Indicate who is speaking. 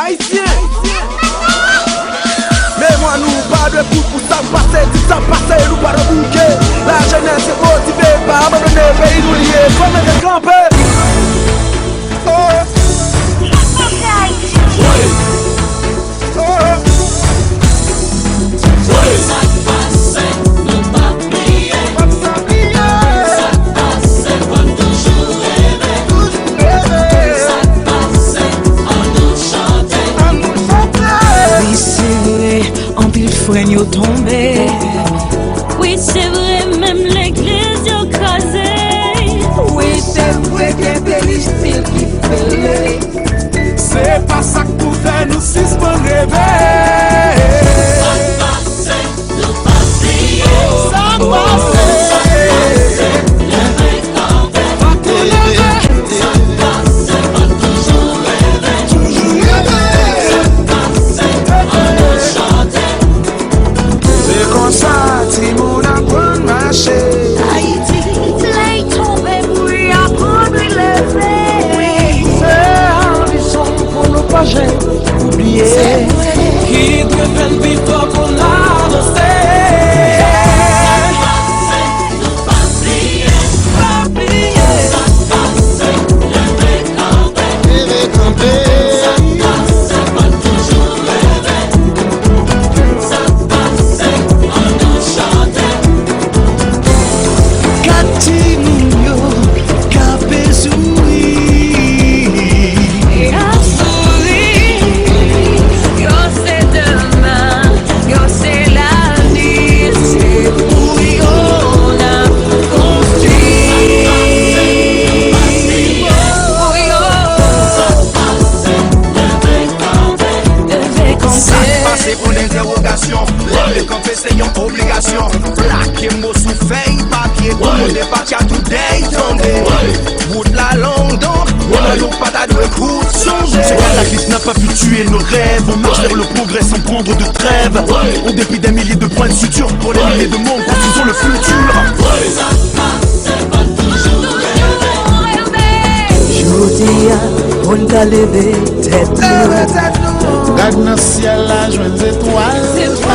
Speaker 1: Haïtien. Mais moi nous pas de coup pour ça passer, si ça passer, nous pas de bouquet. La jeunesse est motivée par abandonner le pays nous lier, comme un campé.
Speaker 2: Yo tombé.
Speaker 3: Oui, c'est vrai, même l'église yo crasé.
Speaker 2: Oui, c'est vrai que les Philistins qui fait.
Speaker 1: C'est pas ça que nous fait nous suspendre rêver.
Speaker 3: Ça passe, nous pas prier.
Speaker 1: Ça passe.
Speaker 2: Oublié qui devait une victoire pour l'avancer.
Speaker 3: Nous pas prier.
Speaker 2: Pas prier.
Speaker 3: Ça passe, le récompense. Ça passe, pas toujours rêver. Ça passe, on nous chante.
Speaker 2: Kati Mounio, Kapezoui.
Speaker 1: Le campé c'est une obligation. Plaquer mot sous feuille, papier, tout le papier à tout day tombé. Bout de la langue donc, on a l'eau pas de écoute songer.
Speaker 4: Ce cataclysme n'a pas pu tuer nos rêves. On marche vers le progrès sans prendre de trêve. On dépit des milliers de points de suture. Pour les milliers de mondes, construisons le futur.
Speaker 3: Ça passe, pas toujours rêver.
Speaker 2: Jodia, on t'a levé tête.
Speaker 5: Regarde dans le ciel là, joint des étoiles.
Speaker 3: C'est toi,